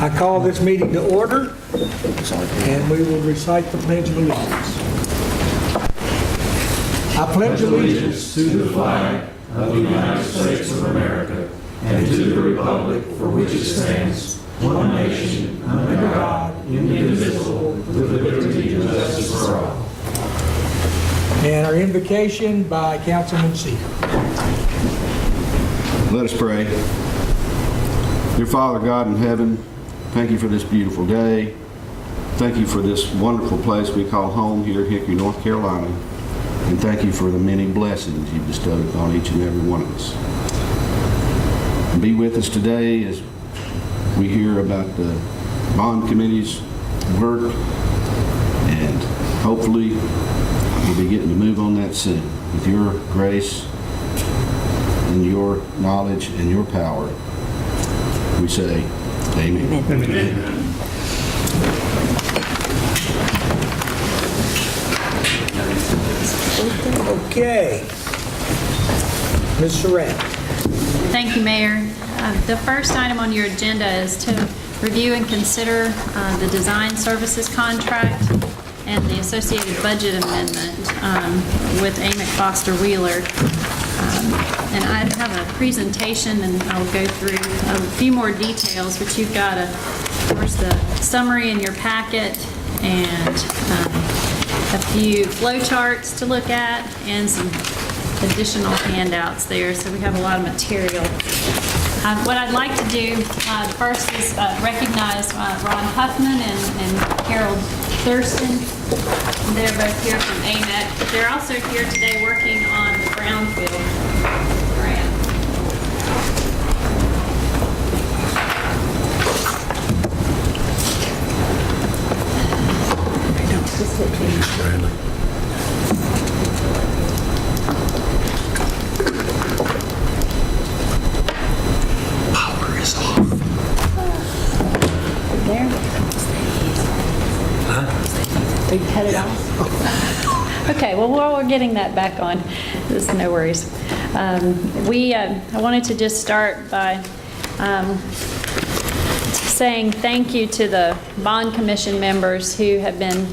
I call this meeting to order, and we will recite the Pledge of Allegiance. I pledge allegiance to the flag of the United States of America and to the republic for which it stands, one nation, under God, indivisible, with liberty and justice for all. And our invocation by Councilman Seeger. Let us pray. Dear Father God in heaven, thank you for this beautiful day. Thank you for this wonderful place we call home here in Hickory, North Carolina. And thank you for the many blessings you've bestowed upon each and every one of us. And be with us today as we hear about the bond committee's work, and hopefully we'll be getting to move on that soon. With your grace and your knowledge and your power, we say amen. Amen. Okay. Ms. Surratt. Thank you, Mayor. The first item on your agenda is to review and consider the design services contract and the associated budget amendment with Amick Foster Wheeler. And I have a presentation, and I'll go through a few more details, but you've got, of course, the summary in your packet and a few flow charts to look at and some additional handouts there, so we have a lot of material. What I'd like to do first is recognize Ron Huffman and Harold Thurston. They're both here from AMEC, but they're also here today working on the Brownfield grant. Power is off. There. Huh? We cut it off? Okay, well, while we're getting that back on, there's no worries. I wanted to just start by saying thank you to the Bond Commission members who have been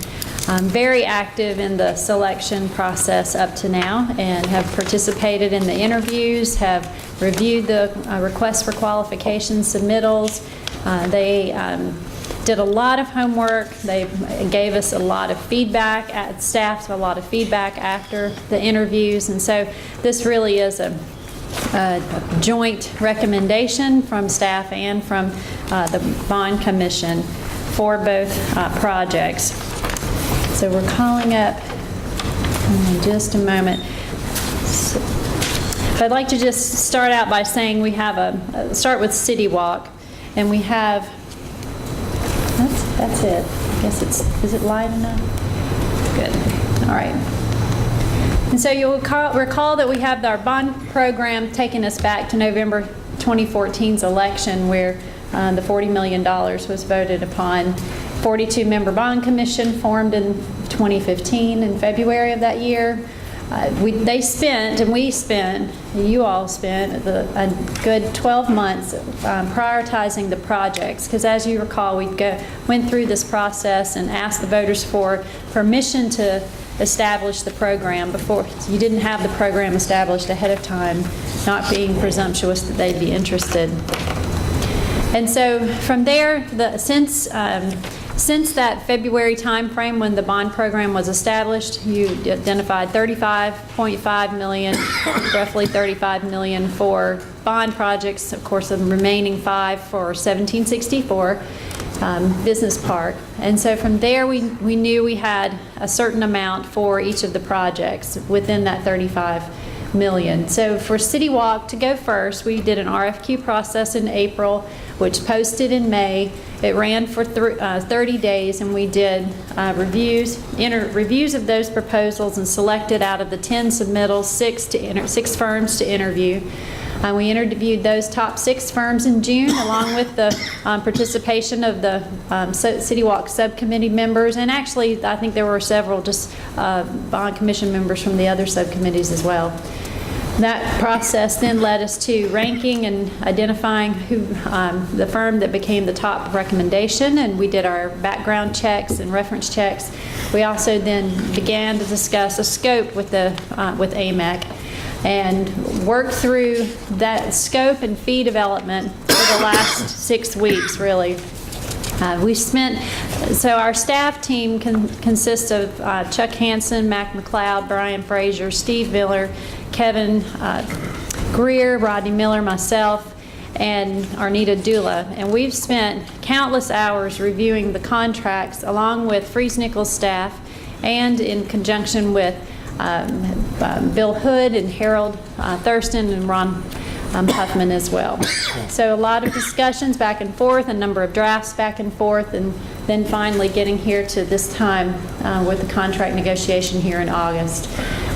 very active in the selection process up to now and have participated in the interviews, have reviewed the requests for qualifications submittals. They did a lot of homework. They gave us a lot of feedback, staff a lot of feedback after the interviews, and so this really is a joint recommendation from staff and from the Bond Commission for both projects. So we're calling up in just a moment. So, I'd like to just start out by saying we have start with City Walk, and we have, that's it. I guess is it light enough? Good. All right. And so you'll recall that we have our bond program taking us back to November 2014's election, where the $40 million was voted upon. 42-member bond commission formed in 2015 in February of that year. You all spent a good 12 months prioritizing the projects, because as you recall, we went through this process and asked the voters for permission to establish the program before. You didn't have the program established ahead of time, not being presumptuous that they'd be interested. And so from there, since that February timeframe when the bond program was established, you identified $35.5 million, roughly $35 million for bond projects. Of course, the remaining $5 for 1764 Business Park. And so from there, we knew we had a certain amount for each of the projects within that $35 million. So for City Walk to go first, we did an RFQ process in April, which posted in May. It ran for 30 days, and we did reviews of those proposals and selected out of the 10 submittals 6 firms to interview. We interviewed those top 6 firms in June, along with the participation of the City Walk subcommittee members, and actually I think there were several just bond commission members from the other subcommittees as well. That process then led us to ranking and identifying who the firm that became the top recommendation, and we did our background checks and reference checks. We also then began to discuss a scope with AMEC and worked through that scope and fee development for the last 6 weeks, really. So our staff team consists of Chuck Hansen, Mac McLeod, Brian Frazier, Steve Miller, Kevin Greer, Rodney Miller, myself, and Arnita Dula. And we've spent countless hours reviewing the contracts along with Freese-Nichols staff and in conjunction with Bill Hood and Harold Thurston and Ron Huffman as well. So a lot of discussions back and forth, a number of drafts back and forth, and then finally getting here to this time with the contract negotiation here in August.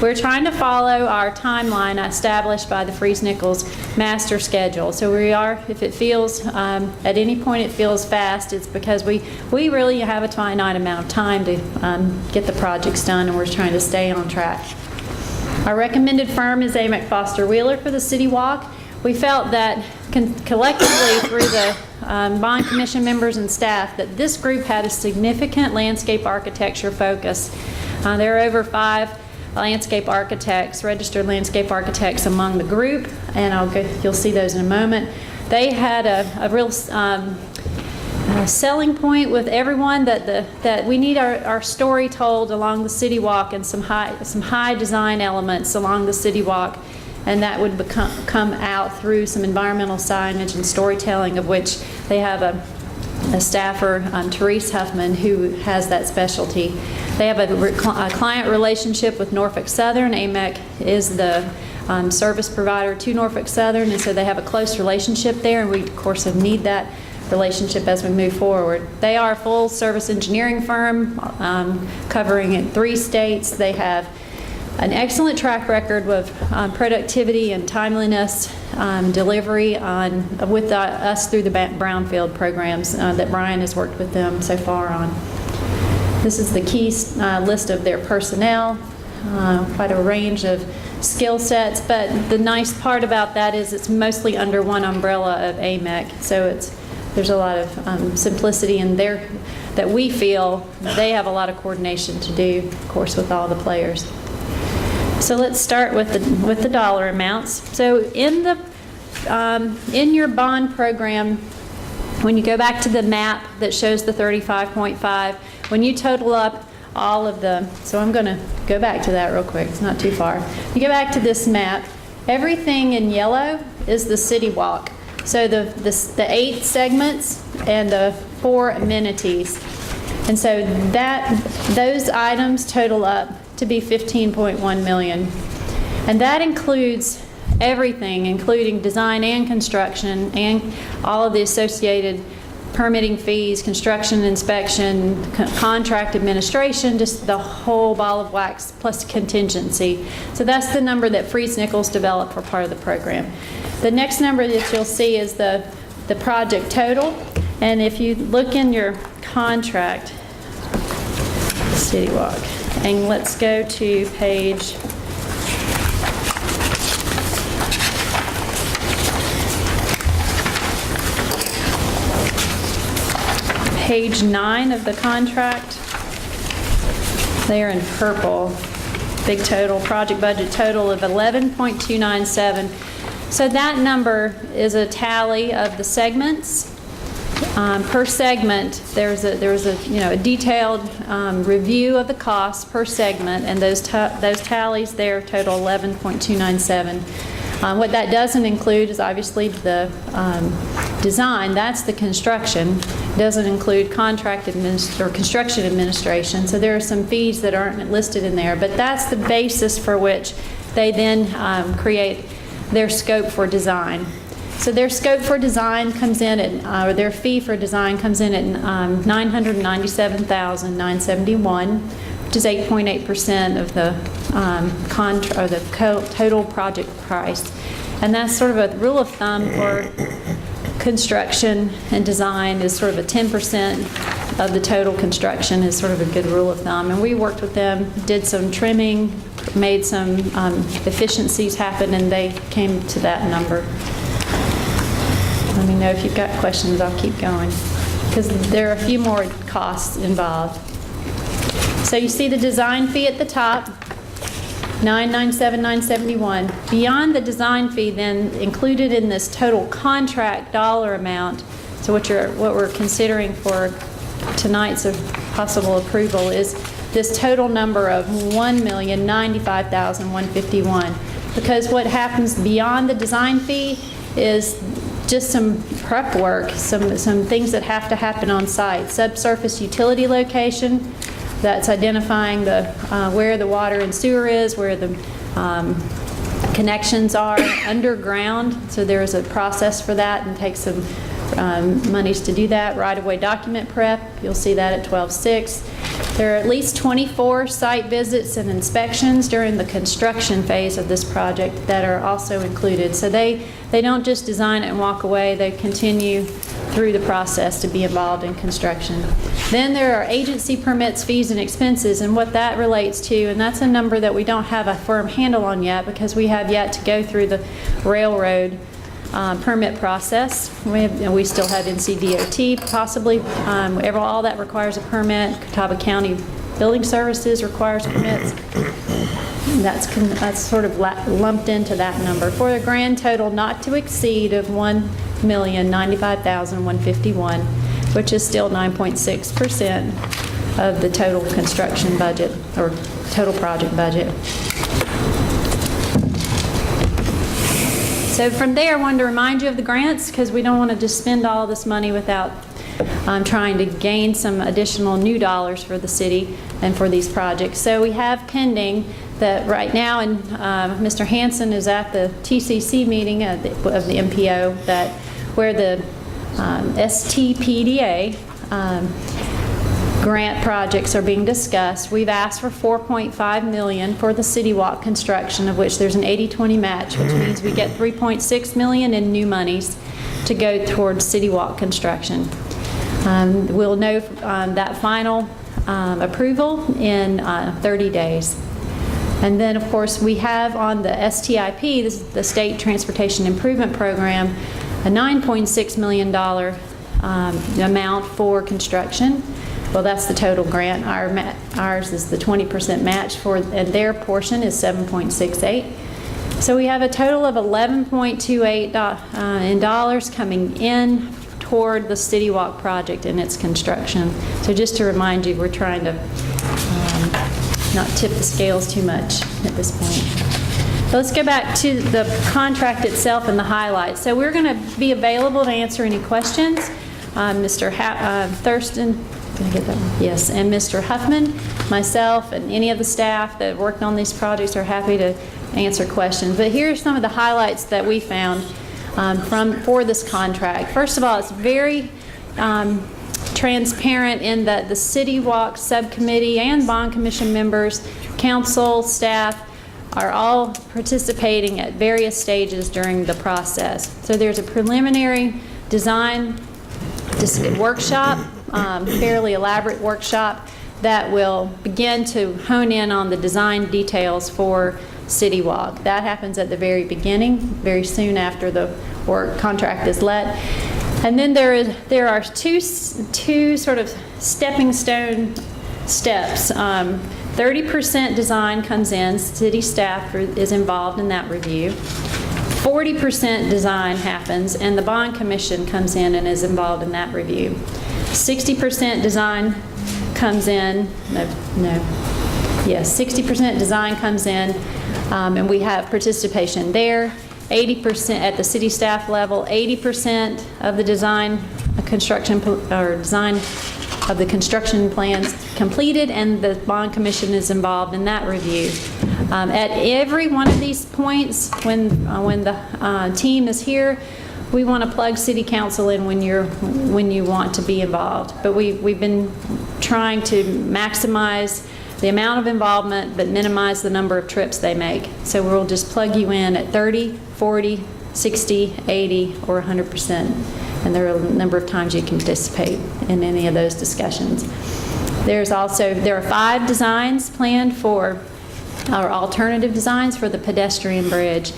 We're trying to follow our timeline established by the Freese-Nichols master schedule. So we are, if it feels, at any point it feels fast, it's because we really have a finite amount of time to get the projects done, and we're trying to stay on track. Our recommended firm is AMEC Foster Wheeler for the City Walk. We felt that collectively through the bond commission members and staff that this group had a significant landscape architecture focus. There are over 5 landscape architects, registered landscape architects among the group, and you'll see those in a moment. They had a real selling point with everyone that we need our story told along the City Walk and some high design elements along the City Walk, and that would come out through some environmental signage and storytelling, of which they have a staffer, Therese Huffman, who has that specialty. They have a client relationship with Norfolk Southern. AMEC is the service provider to Norfolk Southern, and so they have a close relationship there, and we, of course, need that relationship as we move forward. They are a full-service engineering firm covering in 3 states. They have an excellent track record with productivity and timeliness delivery with us through the brownfield programs that Brian has worked with them so far on. This is the key list of their personnel, quite a range of skill sets, but the nice part about that is it's mostly under one umbrella of AMEC, so there's a lot of simplicity in there that we feel they have a lot of coordination to do, of course, with all the players. So let's start with the dollar amounts. So in your bond program, when you go back to the map that shows the 35.5, when you total up all of so I'm going to go back to that real quick. It's not too far. You go back to this map. Everything in yellow is the City Walk. So the 8 segments and the 4 amenities, and so those items total up to be $15.1 million, and that includes everything, including design and construction and all of the associated permitting fees, construction inspection, contract administration, just the whole ball of wax plus contingency. So that's the number that Freese-Nichols developed for part of the program. The next number that you'll see is the project total, and if you look in your contract, City Walk, and let's go to page 9 of the contract. They are in purple. Big total, project budget total of 11.297. So that number is a tally of the segments. Per segment, there's a detailed review of the costs per segment, and those tallies there total 11.297. What that doesn't include is obviously the design. That's the construction. It doesn't include contract or construction administration. So there are some fees that aren't listed in there, but that's the basis for which they then create their scope for design. So their scope for design comes in at, or their fee for design comes in at $997,971, which is 8.8% of the total project price. And that's sort of a rule of thumb for construction and design is sort of a 10% of the total construction is sort of a good rule of thumb. And we worked with them, did some trimming, made some efficiencies happen, and they came to that number. Let me know if you've got questions. I'll keep going, because there are a few more costs involved. So you see the design fee at the top, $997,971. Beyond the design fee, then included in this total contract dollar amount, so what we're considering for tonight's possible approval is this total number of $1,095,151. Because what happens beyond the design fee is just some prep work, some things that have to happen on site. Subsurface utility location, that's identifying where the water and sewer is, where the connections are underground. So there is a process for that, and takes some monies to do that. Right-of-way document prep, you'll see that at 12.6. There are at least 24 site visits and inspections during the construction phase of this project that are also included. So they don't just design it and walk away, they continue through the process to be involved in construction. Then there are agency permits, fees, and expenses, and what that relates to, and that's a number that we don't have a firm handle on yet because we have yet to go through the railroad permit process. We still have NCDOT possibly. All that requires a permit. Catawba County Building Services requires permits. That's sort of lumped into that number for a grand total not to exceed of $1,095,151, which is still 9.6% of the total construction budget or total project budget. So from there, I wanted to remind you of the grants because we don't want to just spend all this money without trying to gain some additional new dollars for the city and for these projects. So we have pending that right now, and Mr. Hansen is at the TCC meeting of the MPO, where the STPDA grant projects are being discussed. We've asked for $4.5 million for the City Walk construction, of which there's an 80-20 match, which means we get $3.6 million in new monies to go towards City Walk construction. We'll know that final approval in 30 days. And then, of course, we have on the STIP, this is the State Transportation Improvement Program, a $9.6 million amount for construction. Well, that's the total grant. Ours is the 20% match and their portion is 7.68. So we have a total of $11.28 in dollars coming in toward the City Walk project and its construction. So just to remind you, we're trying to not tip the scales too much at this point. So let's go back to the contract itself and the highlights. So we're going to be available to answer any questions. Mr. Thurston, did I get that one? Yes, and Mr. Huffman, myself, and any of the staff that worked on these projects are happy to answer questions. But here are some of the highlights that we found for this contract. First of all, it's very transparent in that the City Walk Subcommittee and Bond Commission members, council, staff, are all participating at various stages during the process. So there's a preliminary design workshop, fairly elaborate workshop that will begin to hone in on the design details for City Walk. That happens at the very beginning, very soon after the work contract is let. And then there are two sort of stepping stone steps. 30% design comes in, city staff is involved in that review. 40% design happens, and the Bond Commission comes in and is involved in that review. 60% design comes in, 60% design comes in, and we have participation there. 80% at the city staff level, 80% of the design of the construction plans completed, and the Bond Commission is involved in that review. At every one of these points, when the team is here, we want to plug City Council in when you want to be involved. But we've been trying to maximize the amount of involvement, but minimize the number of trips they make. So we'll just plug you in at 30, 40, 60, 80, or 100%. And there are a number of times you can participate in any of those discussions. There are 5 designs planned for or alternative designs for the pedestrian bridge.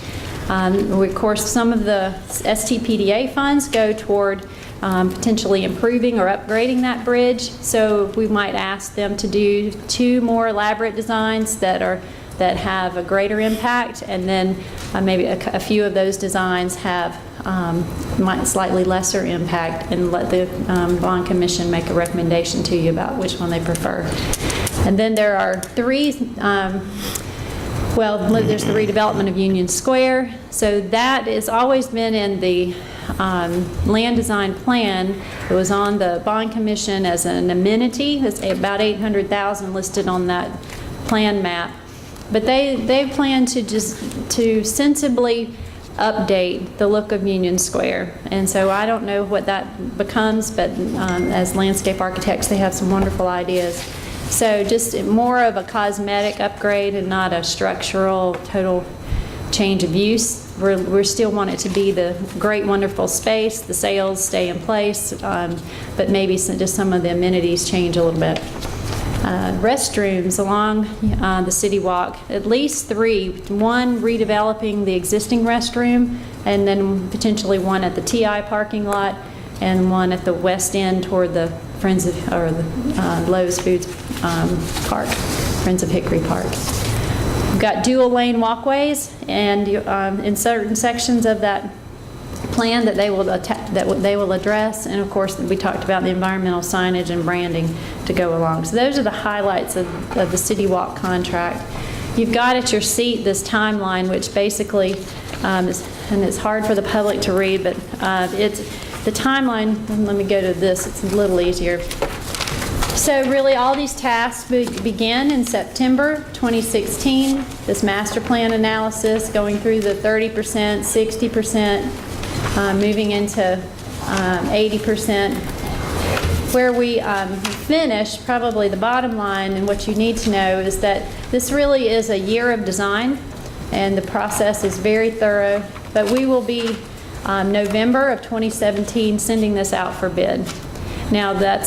Of course, some of the STPDA funds go toward potentially improving or upgrading that bridge. So we might ask them to do 2 more elaborate designs that have a greater impact, and then maybe a few of those designs have slightly lesser impact, and let the Bond Commission make a recommendation to you about which one they prefer. And then there are 3, there's the redevelopment of Union Square. So that has always been in the land design plan. It was on the Bond Commission as an amenity. It's about $800,000 listed on that plan map. But they plan to sensibly update the look of Union Square. And so I don't know what that becomes, but as landscape architects, they have some wonderful ideas. So just more of a cosmetic upgrade and not a structural total change of use. We still want it to be the great, wonderful space. The sails stay in place, but maybe just some of the amenities change a little bit. Restrooms along the city walk, at least 3. 1 redeveloping the existing restroom, and then potentially 1 at the TI parking lot, and 1 at the west end toward the Friends of, or the Lowe's Foods Park, Friends of Hickory Park. We've got dual lane walkways, and in certain sections of that plan that they will address, and of course we talked about the environmental signage and branding to go along. So those are the highlights of the City Walk contract. You've got at your seat this timeline, which basically and it's hard for the public to read, but it's the timeline. Let me go to this, it's a little easier. So really all these tasks begin in September 2016, this master plan analysis, going through the 30%, 60%, moving into 80%. Where we finish, probably the bottom line and what you need to know is that this really is a year of design, and the process is very thorough, but we will be November of 2017 sending this out for bid. Now that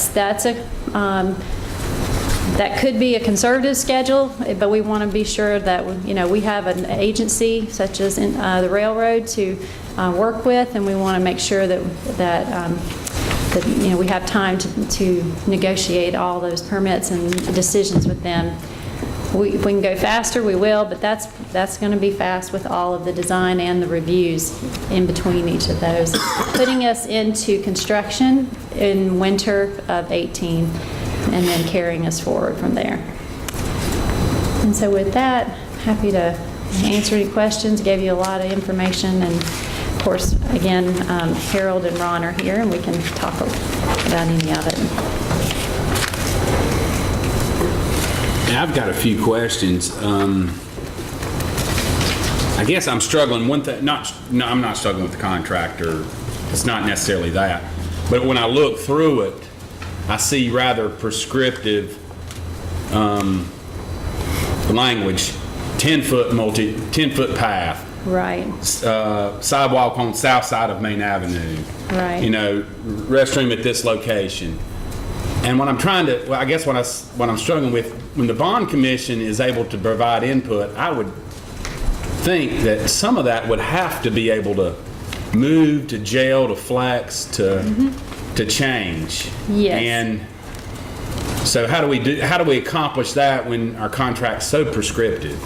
could be a conservative schedule, but we want to be sure that we have an agency such as the railroad to work with, and we want to make sure that we have time to negotiate all those permits and decisions with them. If we can go faster, we will, but that's going to be fast with all of the design and the reviews in between each of those, putting us into construction in winter of 18, and then carrying us forward from there. And so with that, happy to answer any questions. Gave you a lot of information, and of course, again, Harold and Ron are here, and we can talk about any of it. I've got a few questions. I guess I'm struggling. One thing, I'm not struggling with the contractor. It's not necessarily that. But when I look through it, I see rather prescriptive language. 10-foot path. Right. Sidewalk on south side of Main Avenue. Right. Restroom at this location. And what I'm trying to, well, I guess what I'm struggling with, when the Bond Commission is able to provide input, I would think that some of that would have to be able to move, to jail, to flex, to change. Yes. And so how do we accomplish that when our contract's so prescriptive?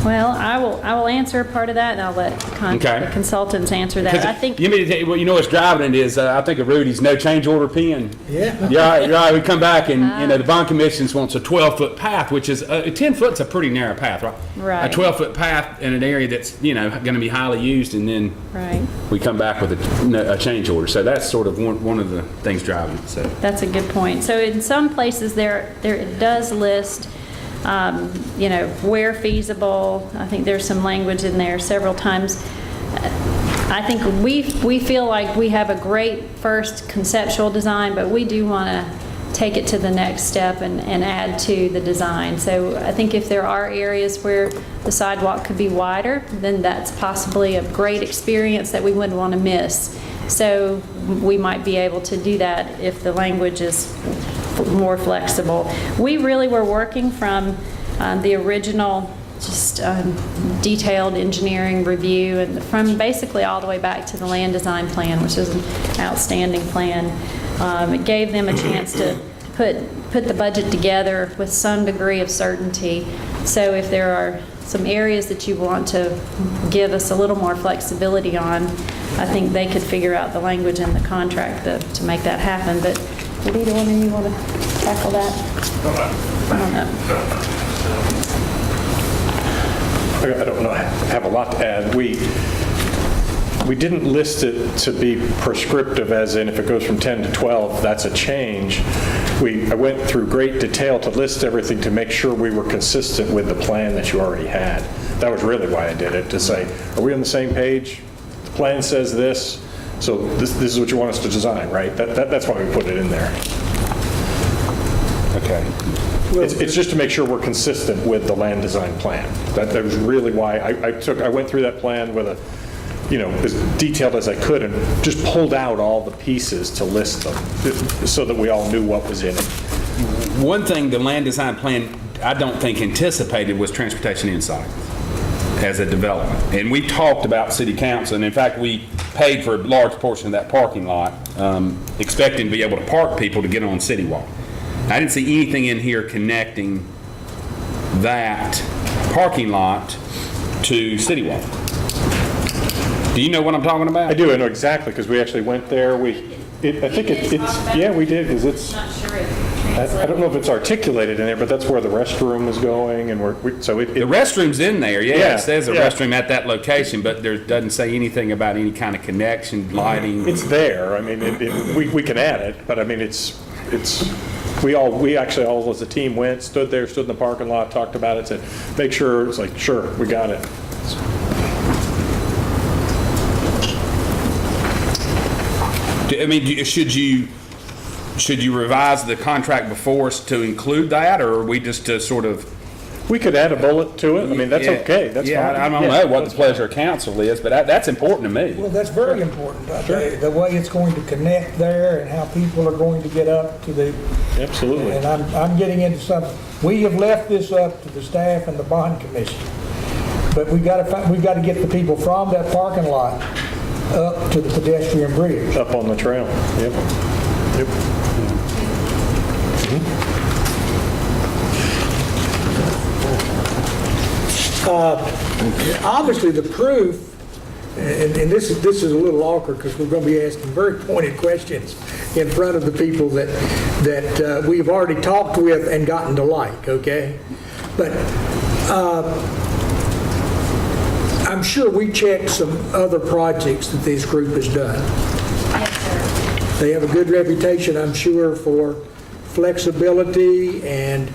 Well, I will answer part of that, and I'll let the consultants answer that. I think what's driving it is I think of Rudy's no change order pen. Yeah. You're right. We come back and the Bond Commission wants a 12-foot path, which is 10 foot's a pretty narrow path, right? Right. A 12-foot path in an area that's going to be highly used, and then we come back with a change order. So that's sort of one of the things driving it. So that's a good point. So in some places there it does list. Where feasible. I think there's some language in there several times. I think we feel like we have a great first conceptual design, but we do want to take it to the next step and add to the design. So I think if there are areas where the sidewalk could be wider, then that's possibly a great experience that we wouldn't want to miss. So we might be able to do that if the language is more flexible. We really were working from the original just detailed engineering review, and from basically all the way back to the land design plan, which is an outstanding plan. It gave them a chance to put the budget together with some degree of certainty. So if there are some areas that you want to give us a little more flexibility on, I think they could figure out the language in the contract to make that happen. But would either one of you want to tackle that? I don't know. I don't know, I have a lot to add. We didn't list it to be prescriptive, as in if it goes from 10 to 12, that's a change. I went through great detail to list everything to make sure we were consistent with the plan that you already had. That was really why I did it, to say, are we on the same page? The plan says this, so this is what you want us to design, right? That's why we put it in there. Okay. It's just to make sure we're consistent with the land design plan. That was really why I went through that plan with as detailed as I could, and just pulled out all the pieces to list them so that we all knew what was in it. One thing the land design plan I don't think anticipated was transportation inside as a development. And we talked about city council, and in fact we paid for a large portion of that parking lot, expecting to be able to park people to get on City Walk. I didn't see anything in here connecting that parking lot to City Walk. Do you know what I'm talking about? I do, I know exactly, because we actually went there. Yeah, we did, because it's, I don't know if it's articulated in there, but that's where the restroom is going, and the restroom's in there, yeah. It says a yeah. restroom at that location, but there doesn't say anything about any kind of connection, lighting. It's there. I mean, we can add it, but I mean, we actually all as a team went, stood in the parking lot, talked about it, said, make sure, it's like, sure, we got it. I mean, should you revise the contract before us to include that, or are we just to sort of? We could add a bullet to it. I mean, that's okay. That's fine. I don't know what the pleasure of council is, but that's important to me. Well, that's very important. The way it's going to connect there and how people are going to get up to the... Absolutely. And I'm getting into something. We have left this up to the staff and the bond commission. But we've got to get the people from that parking lot up to the pedestrian bridge. Up on the trail. Yep. Obviously, the proof, and this is a little awkward because we're going to be asking very pointed questions in front of the people that we've already talked with and gotten to like, okay? But I'm sure we checked some other projects that this group has done. Yes, sir. They have a good reputation, I'm sure, for flexibility and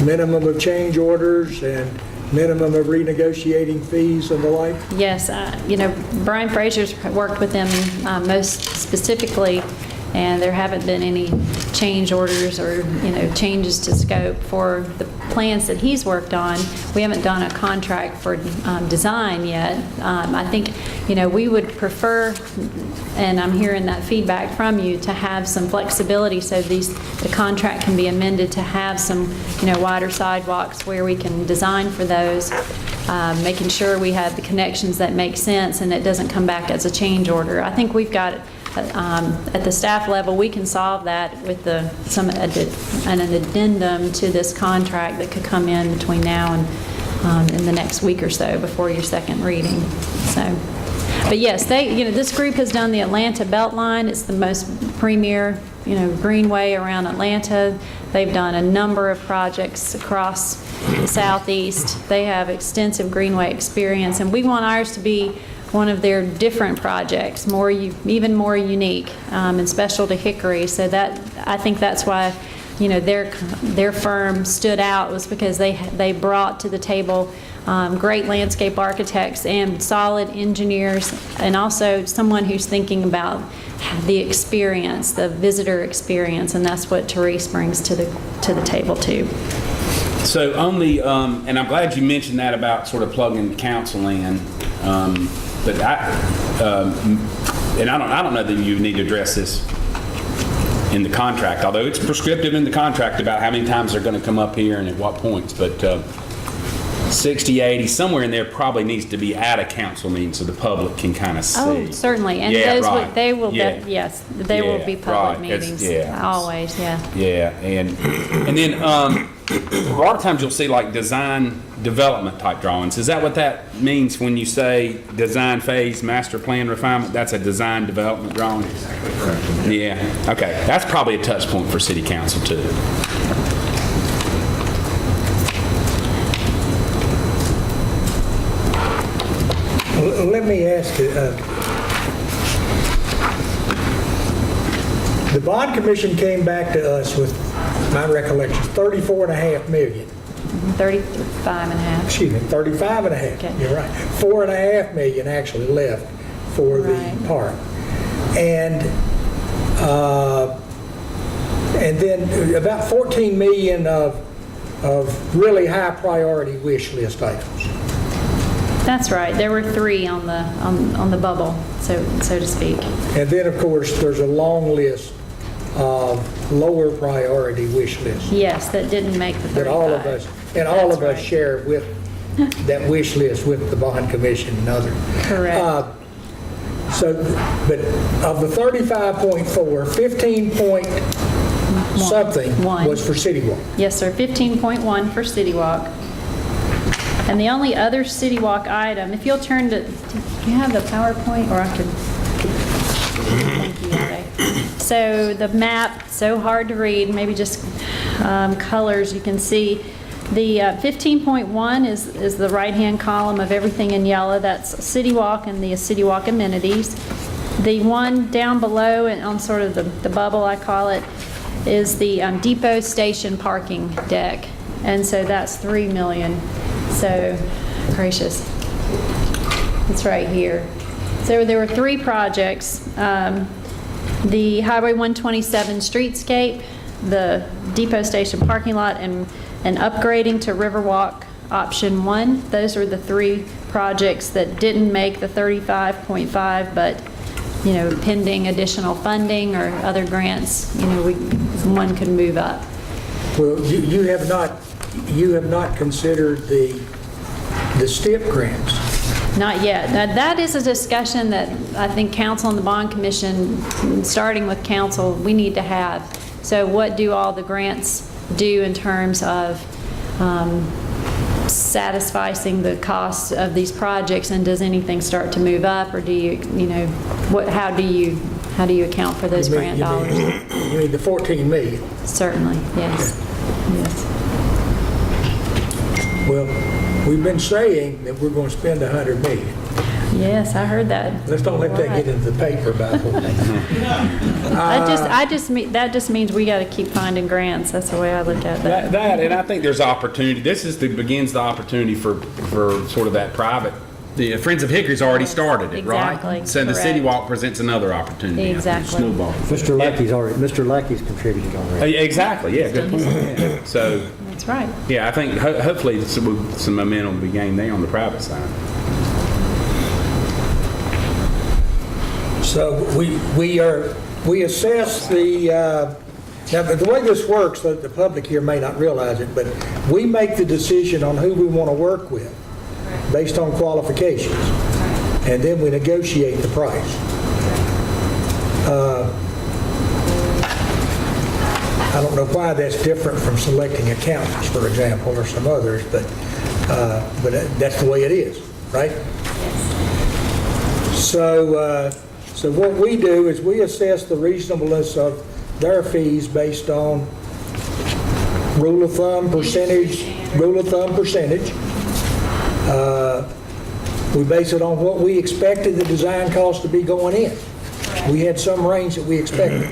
minimum of change orders and minimum of renegotiating fees and the like? Yes, Brian Frazier's worked with them most specifically, and there haven't been any change orders or, changes to scope for the plans that he's worked on. We haven't done a contract for design yet. I think, we would prefer, and I'm hearing that feedback from you, to have some flexibility so the contract can be amended to have some, wider sidewalks where we can design for those, making sure we have the connections that make sense and it doesn't come back as a change order. I think we've got at the staff level, we can solve that with an addendum to this contract that could come in between now and in the next week or so before your second reading. So, but yes, this group has done the Atlanta Beltline. It's the most premier, greenway around Atlanta. They've done a number of projects across the southeast. They have extensive greenway experience, and we want ours to be one of their different projects, even more unique and special to Hickory. So that, I think that's why, their firm stood out, was because they brought to the table great landscape architects and solid engineers, and also someone who's thinking about the experience, the visitor experience, and that's what Therese brings to the table too. So on the, and I'm glad you mentioned that about sort of plugging council in. But I don't know that you need to address this in the contract, although it's prescriptive in the contract about how many times they're going to come up here and at what points. But 60, 80, somewhere in there probably needs to be at a council meeting so the public can kind of see. Oh, certainly, and Yeah, those right. would, they will, Yeah. yes, they will be Yeah, public right. It's- meetings, yeah. always, yeah. Yeah, and then a lot of times you'll see like design development type drawings. Is that what that means when you say design phase, master plan refinement? That's a design development drawing? Exactly correct. Yeah, okay. That's probably a touch point for city council too. Let me ask you, the bond commission came back to us with, my recollection, 34.5 million. 35 and a half. Excuse me, 35 and a half. Okay. You're right. 4.5 million actually left for the Right. park. And then about 14 million of really high priority wish list items. That's right, there were 3 on the bubble, so to speak. And then, of course, there's a long list of lower priority wish lists Yes, that didn't make the 35. that all of us, and all of That's us right. share with that wish list with the bond commission and others. Correct. So, but of the 35.4, 15 point something One. was for City Walk. Yes, sir, 15.1 for City Walk. And the only other City Walk item, if you'll turn to, do you have the PowerPoint, or I could? Thank you, Jose. So the map, so hard to read, maybe just colors you can see. The 15.1 is the right-hand column of everything in yellow. That's City Walk and the City Walk amenities. The one down below, and on sort of the bubble, I call it, is the depot station parking deck. And so that's 3 million. So, gracious. It's right here. So there were 3 projects. The Highway 127 streetscape, the depot station parking lot, and upgrading to Riverwalk option 1. Those were the 3 projects that didn't make the 35.5, but, you know, pending additional funding or other grants, you know, one could move up. Well, you have not considered the STIP grants. Not yet. Now, that is a discussion that I think council and the bond commission, starting with council, we need to have. So what do all the grants do in terms of satisficing the cost of these projects, and does anything start to move up, or do you know, how do you account for those grant dollars? You mean the 14 million? Certainly, yes. Yes. Well, we've been saying that we're going to spend 100 million. Yes, I heard that. Let's don't let that get into the paper about what That just means we got to keep finding grants. That's the way I look at that. That, and I think there's opportunity. This begins the opportunity for sort of that private. The Friends of Hickory's already started it, right? Exactly, So the City correct. Walk presents another opportunity. Exactly. Snowball. Mr. Lackey's contributed already. Exactly, yeah, good point. Yeah. So, That's right. yeah, I think hopefully some momentum will be gained there on the private side. So we assess the, now the way this works, the public here may not realize it, but we make the decision on who we want to work with based on qualifications, and then we negotiate the price. I don't know why that's different from selecting accountants, for example, or some others, but that's the way it is, right? So what we do is we assess the reasonableness of their fees based on rule of thumb percentage. We base it on what we expected the design cost to be going in. We had some range that we expected.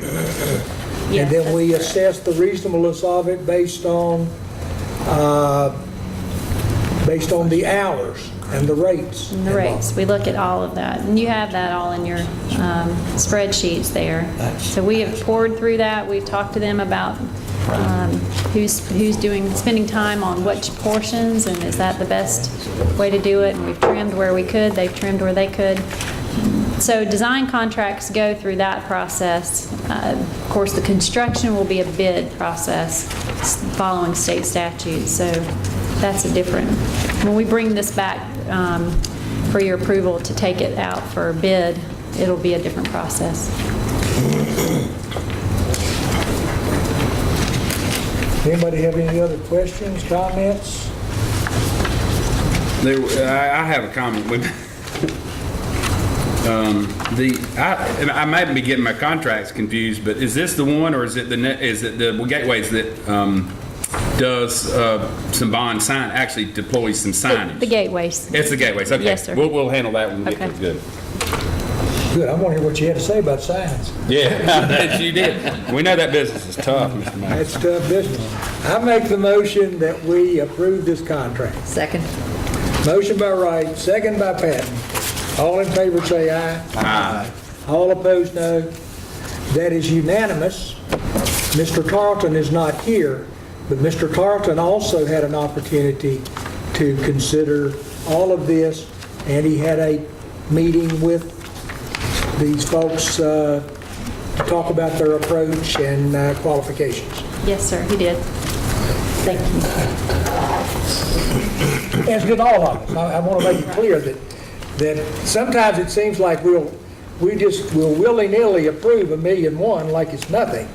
And then we assess the reasonableness of it based on the hours and the rates. And the rates, we look at all of that, and you have that all in your spreadsheets there. So we have poured through that, we've talked to them about who's spending time on which portions, and is that the best way to do it, and we've trimmed where we could, they've trimmed where they could. So design contracts go through that process. Of course, the construction will be a bid process following state statutes, so that's a different, when we bring this back for your approval to take it out for bid, it'll be a different process. Anybody have any other questions, comments? I have a comment. I might be getting my contracts confused, but is this the one, or is it the Gateways that does some bond sign, actually deploys some signage? The Gateways. It's the Gateways. Okay. Yes, sir. We'll handle that when we get Okay. to it. Good. Good, I want to hear what you had to say about signs. Yeah, you did. We know that business is tough, Mr. Mayor. That's tough business. I make the motion that we approve this contract. Second. Motion by Wright, second by Patton. All in favor say aye. Aye. All opposed, no. That is unanimous. Mr. Tarleton is not here, but Mr. Tarleton also had an opportunity to consider all of this, and he had a meeting with these folks to talk about their approach and qualifications. Yes, sir, he did. Thank you. As did all of us. I want to make it clear that sometimes it seems like we'll willy-nilly approve $1.1 million like it's nothing.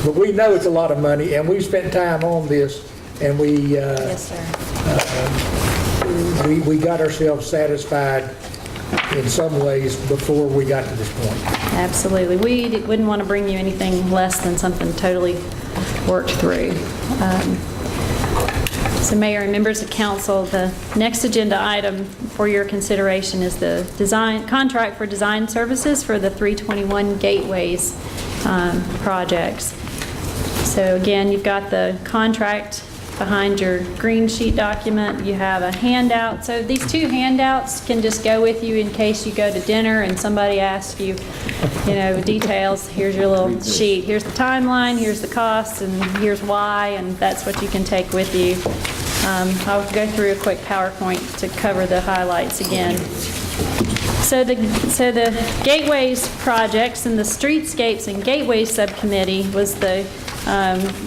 But we know it's a lot of money, and we spent time on this, and Yes, sir. we got ourselves satisfied in some ways before we got to this point. Absolutely. We wouldn't want to bring you anything less than something totally worked through. So Mayor and members of council, the next agenda item for your consideration is the contract for design services for the 321 Gateways projects. So again, you've got the contract behind your green sheet document. You have a handout. So these two handouts can just go with you in case you go to dinner and somebody asks you, details. Here's your little sheet. Here's the timeline, here's the cost, and here's why, and that's what you can take with you. I'll go through a quick PowerPoint to cover the highlights again. So the Gateways projects and the Streetscapes and Gateways Subcommittee was the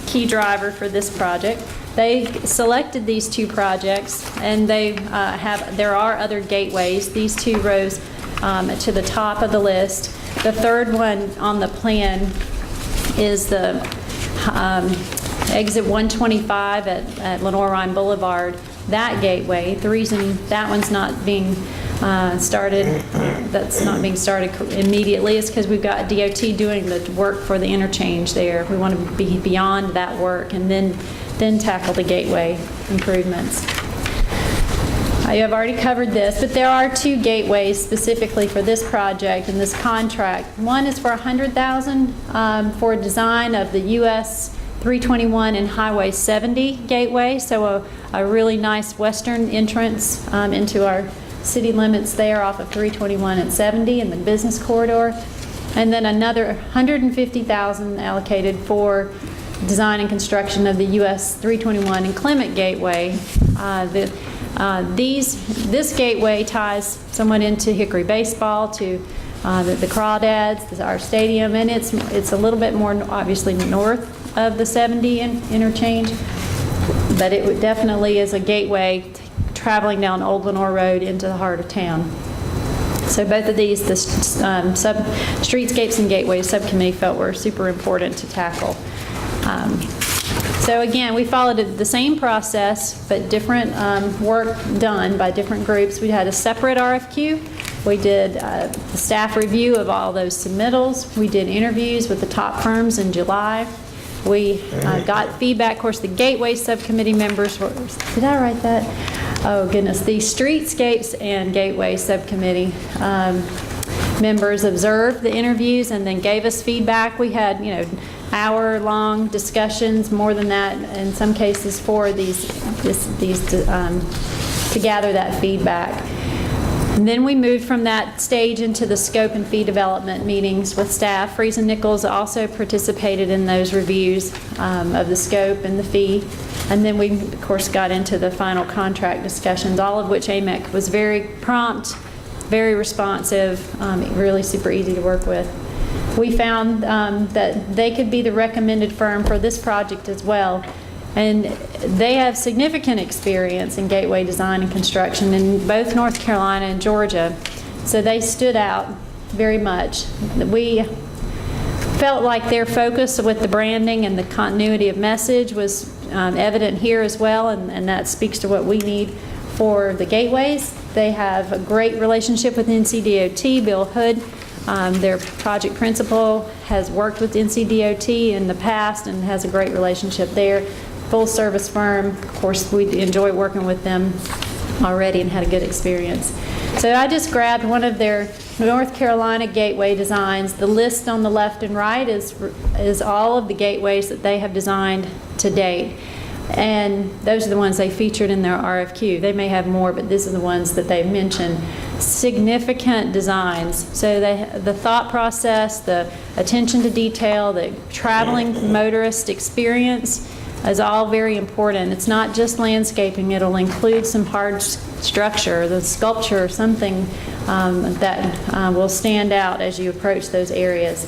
key driver for this project. They selected these two projects, and there are other gateways. These two rows to the top of the list. The third one on the plan is the exit 125 at Lenore Boulevard. That gateway, the reason that one's not being started immediately is because we've got DOT doing the work for the interchange there. We want to be beyond that work and then tackle the gateway improvements. I have already covered this, but there are two gateways specifically for this project and this contract. One is for $100,000 for design of the US 321 and Highway 70 gateway, so a really nice western entrance into our city limits there off of 321 and 70 in the business corridor. And then another $150,000 allocated for design and construction of the US 321 and Clement Gateway. This gateway ties somewhat into Hickory baseball, to the Crawdads, our stadium, and it's a little bit more obviously north of the 70 interchange, but it definitely is a gateway traveling down Old Lenore Road into the heart of town. So both of these, the Streetscapes and Gateways Subcommittee felt were super important to tackle. So again, we followed the same process, but different work done by different groups. We had a separate RFQ. We did the staff review of all those submittals. We did interviews with the top firms in July. We got feedback. Of course, the Gateway Subcommittee members were, did I write that? Oh, goodness. The Streetscapes and Gateway Subcommittee members observed the interviews and then gave us feedback. We had, hour-long discussions, more than that in some cases, for these to gather that feedback. And then we moved from that stage into the scope and fee development meetings with staff. Freese and Nichols also participated in those reviews of the scope and the fee. And then we, of course, got into the final contract discussions, all of which AMEC was very prompt very responsive, really super easy to work with. We found that they could be the recommended firm for this project as well. And they have significant experience in gateway design and construction in both North Carolina and Georgia. So they stood out very much. We felt like their focus with the branding and the continuity of message was evident here as well, and that speaks to what we need for the gateways. They have a great relationship with NCDOT. Bill Hood, their project principal, has worked with NCDOT in the past and has a great relationship there. Full service firm. Of course, we enjoy working with them already and had a good experience. So I just grabbed one of their North Carolina gateway designs. The list on the left and right is all of the gateways that they have designed to date. And those are the ones they featured in their RFQ. They may have more, but these are the ones that they mentioned. Significant designs. So the thought process, the attention to detail, the traveling motorist experience is all very important. It's not just landscaping. It'll include some hard structure, the sculpture, something that will stand out as you approach those areas.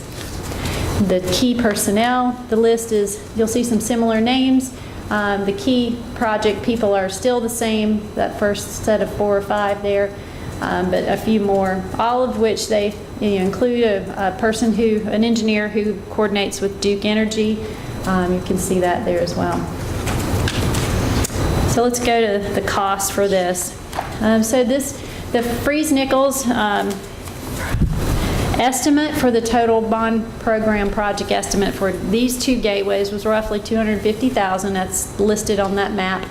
The key personnel, the list is, you'll see some similar names. The key project people are still the same, that first set of 4 or 5 there, but a few more, all of which they include an engineer who coordinates with Duke Energy. You can see that there as well. So let's go to the cost for this. The Freese-Nichols estimate for the total bond program project estimate for these 2 gateways was roughly $250,000. That's listed on that map.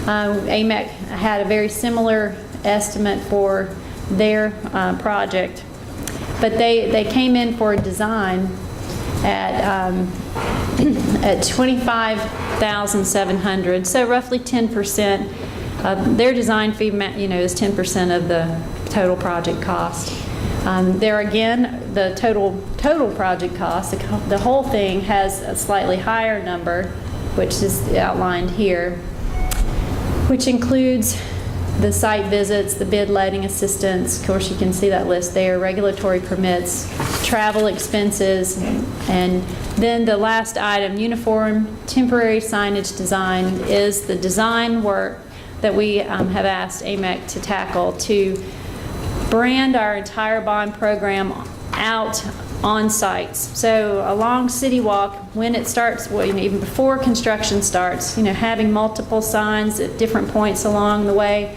AMEC had a very similar estimate for their project, but they came in for a design at $25,700, so roughly 10%. Their design fee, is 10% of the total project cost. There again, the total project cost, the whole thing has a slightly higher number, which is outlined here, which includes the site visits, the bid letting assistance, of course you can see that list there, regulatory permits, travel expenses, and then the last item, uniform temporary signage design, is the design work that we have asked AMEC to tackle to brand our entire bond program out on sites. So along City Walk, when it starts, even before construction starts, having multiple signs at different points along the way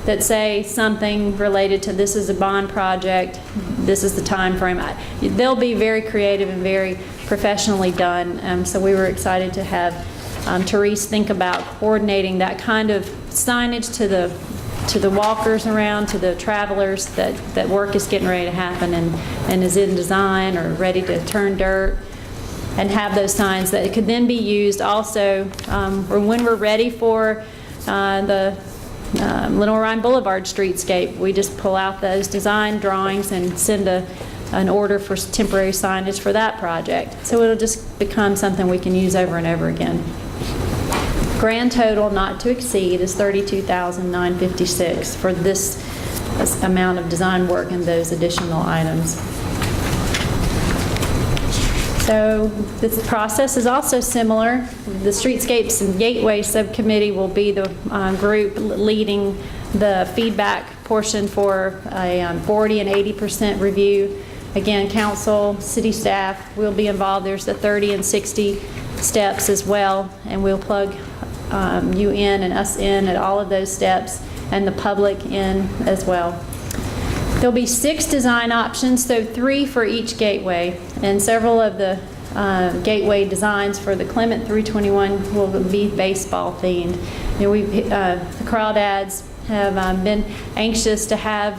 that say something related to this is a bond project, this is the time frame. They'll be very creative and very professionally done. So we were excited to have Therese think about coordinating that kind of signage to the walkers around, to the travelers, that work is getting ready to happen and is in design or ready to turn dirt, and have those signs that it could then be used also or when we're ready for the Little Orion Boulevard streetscape. We just pull out those design drawings and send an order for temporary signage for that project. So it'll just become something we can use over and over again. Grand total not to exceed is $32,956 for this amount of design work and those additional items. So this process is also similar. The Streetscapes and Gateway Subcommittee will be the group leading the feedback portion for a 40 and 80% review. Again, council, city staff will be involved. There's the 30 and 60 steps as well, and we'll plug you in and us in at all of those steps, and the public in as well. There'll be 6 design options, so 3 for each gateway, and several of the gateway designs for the Clement 321 will be baseball themed. The crawdads have been anxious to have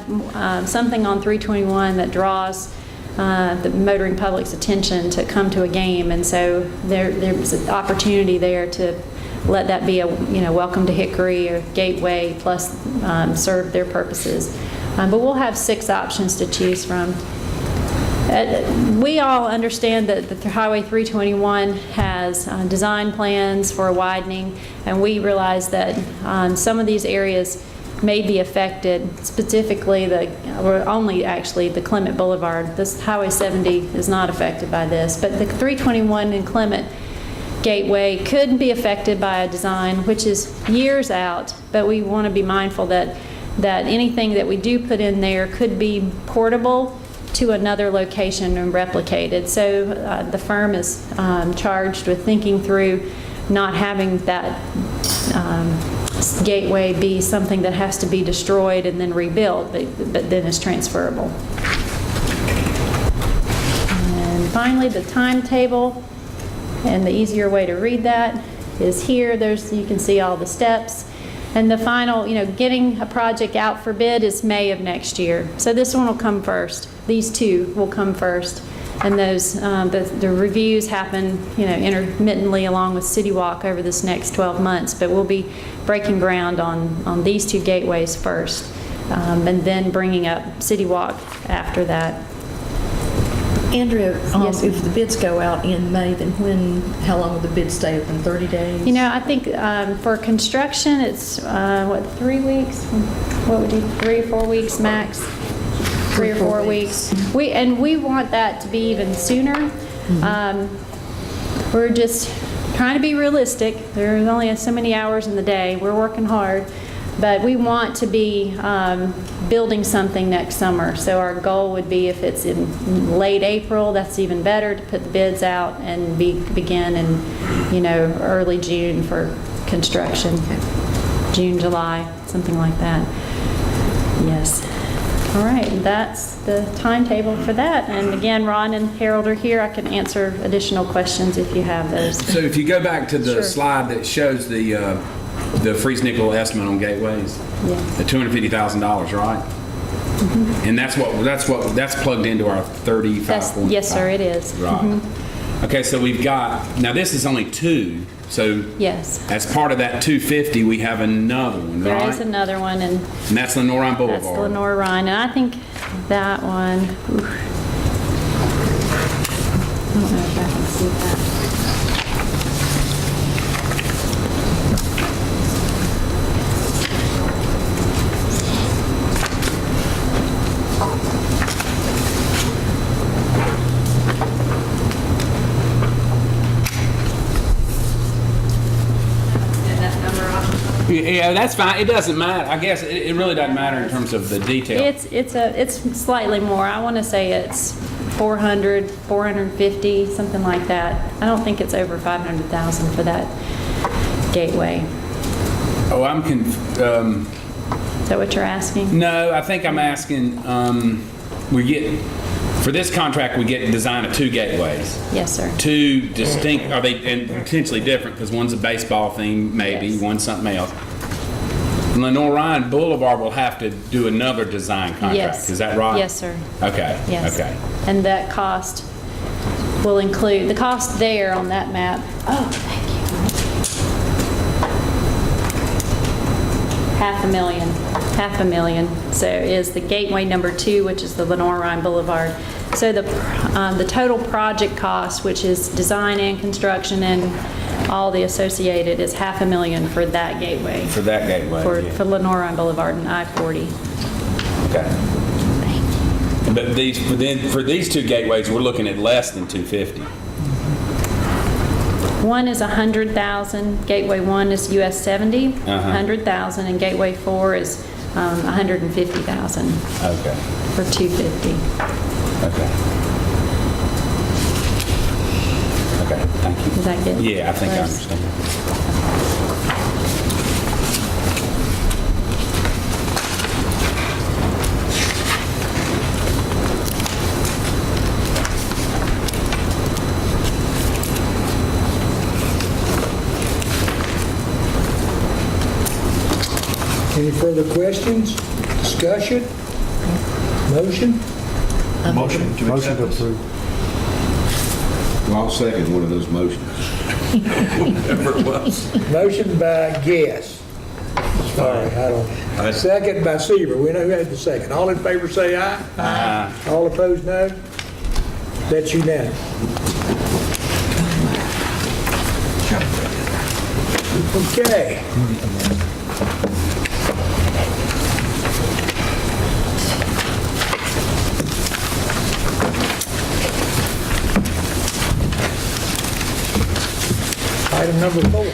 something on 321 that draws the motoring public's attention to come to a game, and so there's an opportunity there to let that be a welcome to Hickory or gateway plus serve their purposes. But we'll have 6 options to choose from. We all understand that the Highway 321 has design plans for a widening, and we realize that some of these areas may be affected, specifically or only actually the Clement Boulevard. This Highway 70 is not affected by this, but the 321 in Clement Gateway could be affected by a design which is years out, but we want to be mindful that anything that we do put in there could be portable to another location and replicated. So the firm is charged with thinking through not having that gateway be something that has to be destroyed and then rebuilt, but then is transferable. And finally, the timetable, and the easier way to read that is here. You can see all the steps. And the final, getting a project out for bid is May of next year. So this one will come first. These two will come first. And those, the reviews happen, intermittently along with City Walk over this next 12 months. But we'll be breaking ground on these two gateways first, and then bringing up City Walk after that. Andrea, Yes, if the bids go out in May, then how long will the bids stay open? 30 days? I think for construction, it's, 3 weeks? What would you, 3 or 4 weeks max? 3 or 4 weeks. We want that to be even sooner. We're just trying to be realistic. There's only so many hours in the day. We're working hard. But we want to be building something next summer. So our goal would be, if it's in late April, that's even better, to put the bids out and begin in, early June for construction. June, July, something like that. Yes. All right, that's the timetable for that. And again, Ron and Harold are here. I can answer additional questions if you have those. So if you go back to the Sure. slide that shows the freeze nickel estimate on gateways, Yeah. the $250,000, right? And that's plugged into our 35.5. Yes, sir, it is. Right. Okay, so we've got, now this is only 2, so Yes. as part of that 250, we have another one, right? There is another one, and And that's Lenore Rhine Boulevard. that's the Lenore Rhine. And I think that one, I don't know if I can see that. Yeah, that's fine. It doesn't matter. I guess it really doesn't matter in terms of the detail. It's slightly more. I want to say it's 400, 450, something like that. I don't think it's over 500,000 for that gateway. Oh, Is that what you're asking? no, I think I'm asking, for this contract, we get design of 2 gateways. Yes, sir. 2 distinct, are they, and potentially different, because one's a baseball theme, maybe, Yes. one's something else. Lenore Rhine Boulevard will have to do another design contract, Yes. is that right? Yes, sir. Okay, Yes. okay. And that cost will include, the cost there on that map, oh, thank you. $500,000. So is the gateway number 2, which is the Lenore Rhine Boulevard. So the total project cost, which is design and construction and all the associated, is $500,000 for that gateway. For that gateway, yeah. For Lenore Rhine Boulevard and I-40. Okay. But for these 2 gateways, we're looking at less than 250. One is 100,000, Gateway 1 is US 70, 100,000, and Gateway 4 is 150,000 Okay, for 250. okay. Okay, thank you. Is that good? Yeah, I think I Close? understand. Any further questions, discussion, motion? Motion to Motion accept to this. approve. Well, I'll second one of those motions. Whatever it was. Motion by Guess. Sorry, I don't. Second by Seaver. We know who had the second. All in favor say aye. Aye. All opposed, no. That's unanimous. Okay. Item number 4.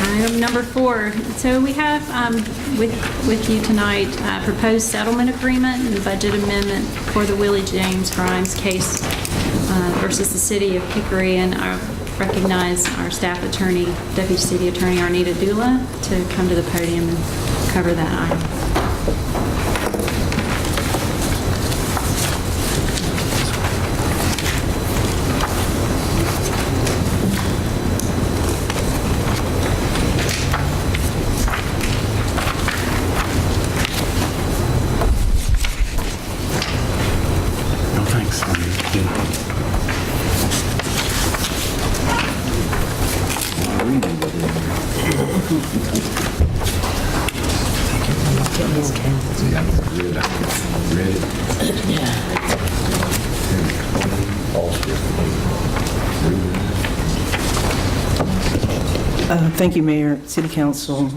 Item number 4, so we have with you tonight proposed settlement agreement and budget amendment for the Willie James Grimes case versus the City of Hickory, and I recognize our staff attorney, Deputy City Attorney Arnita Dula, to come to the podium and cover that item. Thank you, Mayor, City Council,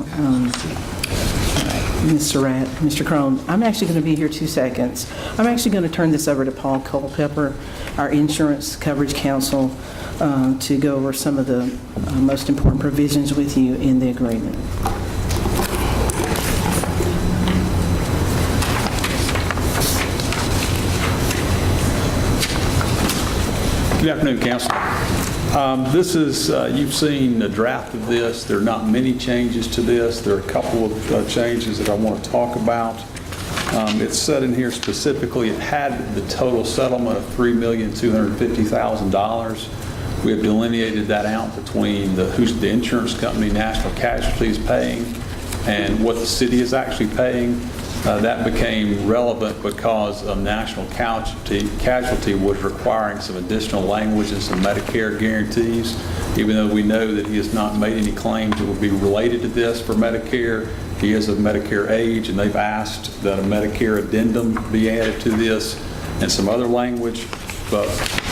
Ms. Surratt, Mr. Crone. I'm actually going to be here 2 seconds. I'm actually going to turn this over to Paul Culpepper, our Insurance Coverage Counsel, to go over some of the most important provisions with you in the agreement. Good afternoon, Council. This is, you've seen the draft of this. There are not many changes to this. There are a couple of changes that I want to talk about. It's said in here specifically, it had the total settlement of $3,250,000. We have delineated that out between who's the insurance company, National Casualty is paying, and what the city is actually paying. That became relevant because of National Casualty was requiring some additional language and some Medicare guarantees. Even though we know that he has not made any claims that would be related to this for Medicare, he is of Medicare age, and they've asked that a Medicare addendum be added to this and some other language. But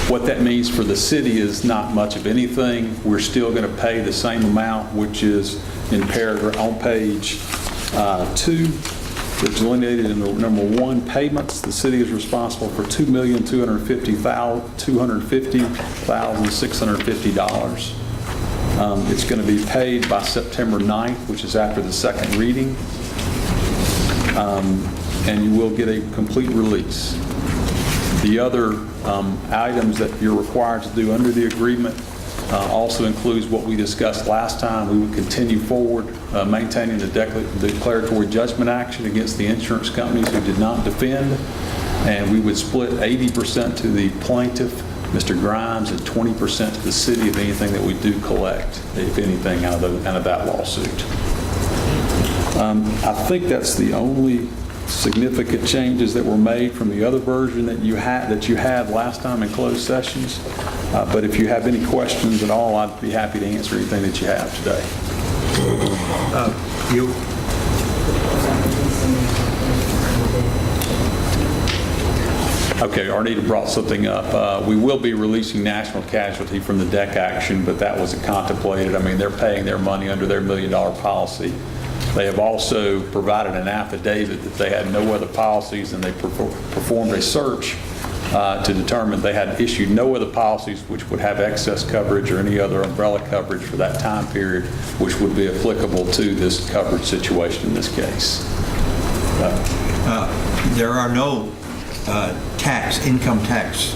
what that means for the city is not much of anything. We're still going to pay the same amount, which is in paragraph on page 2. It's delineated in the number 1, payments. The city is responsible for $2,250,650. It's going to be paid by September 9th, which is after the second reading, and you will get a complete release. The other items that you're required to do under the agreement also includes what we discussed last time. We would continue forward maintaining the declaratory judgment action against the insurance companies who did not defend, and we would split 80% to the plaintiff, Mr. Grimes, and 20% to the city of anything that we do collect, if anything, out of that lawsuit. I think that's the only significant changes that were made from the other version that you had last time in closed sessions. But if you have any questions at all, I'd be happy to answer anything that you have today. Okay, Arnita brought something up. We will be releasing National Casualty from the deck action, but that wasn't contemplated. I mean, they're paying their money under their $1 million policy. They have also provided an affidavit that they had no other policies, and they performed a search to determine they had issued no other policies which would have excess coverage or any other umbrella coverage for that time period, which would be applicable to this coverage situation in this case. There are no income tax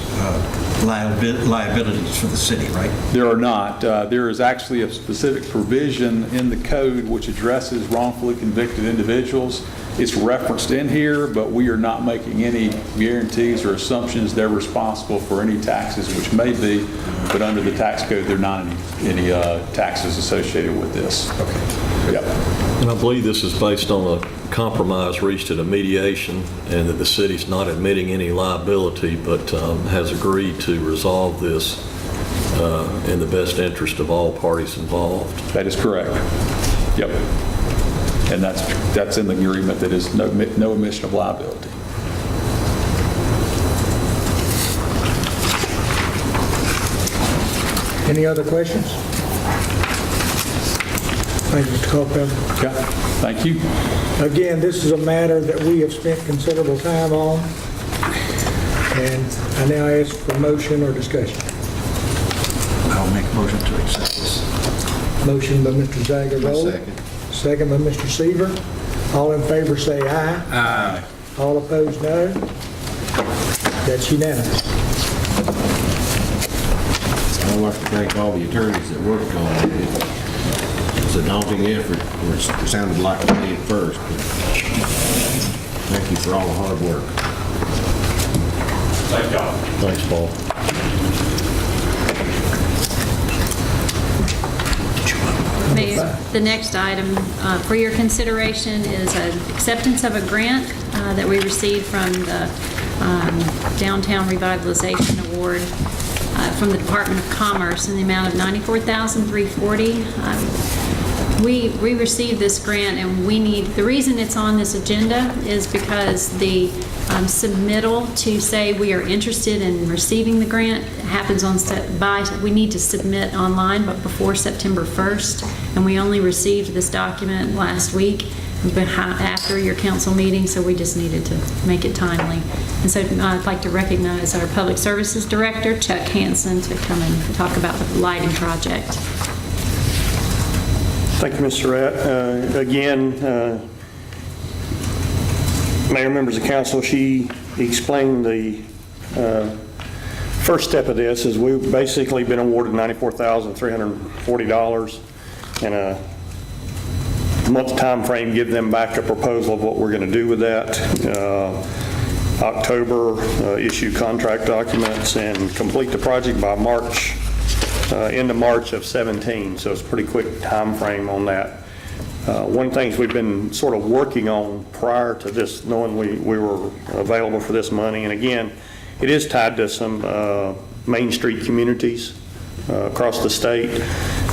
liabilities for the city, right? There are not. There is actually a specific provision in the code which addresses wrongfully convicted individuals. It's referenced in here, but we are not making any guarantees or assumptions they're responsible for any taxes, which may be, but under the tax code, there are not any taxes associated with this. Okay. Yep. And I believe this is based on a compromise reached at a mediation, and that the city's not admitting any liability, but has agreed to resolve this in the best interest of all parties involved. That is correct. Yep. And that's in the agreement. That is no admission of liability. Any other questions? Thank you, Mr. Culpepper. Okay. Thank you. Again, this is a matter that we have spent considerable time on, and I now ask for motion or discussion. I'll make a motion to accept this. Motion by Mr. Zagoroli. Second. Second by Mr. Seaver. All in favor say aye. Aye. All opposed, no. That's unanimous. I'd like to thank all the attorneys that worked on it. It's a daunting effort, or it sounded like it did first, but thank you for all the hard work. Thank y'all. Thanks, Paul. Mayor, the next item for your consideration is an acceptance of a grant that we received from the Downtown Revitalization Award from the Department of Commerce in the amount of $94,340. We received this grant, and the reason it's on this agenda is because the submittal to say we are interested in receiving the grant happens we need to submit online, but before September 1st, and we only received this document last week after your council meeting, so we just needed to make it timely. And so I'd like to recognize our Public Services Director, Chuck Hansen, to come and talk about the lighting project. Thank you, Ms. Surratt. Again, Mayor, members of council, she explained the first step of this is we've basically been awarded $94,340 in a month time frame, give them back a proposal of what we're going to do with that. October, issue contract documents and complete the project by March, end of March of 17. So it's a pretty quick time frame on that. One of the things we've been sort of working on prior to this, knowing we were available for this money, and again, it is tied to some Main Street communities across the state,